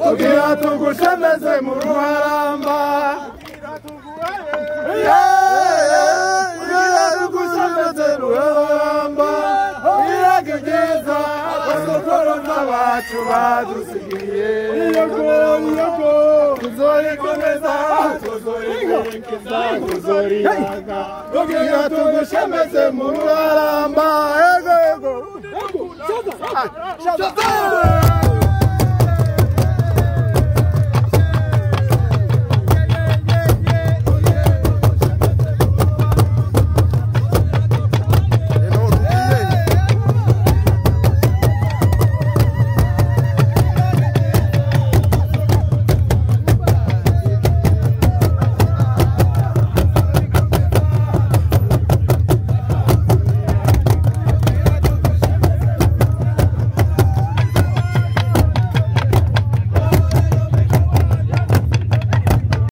Ugira tugushemeze mu ruharamba ugira tugushemeze mu ruharamba iragegeza abasokoro n'abacu badusigiye tuzorikomeza tuzorikurikiza tuzoriraga ugira tugushemeze mu ruharamba ego ego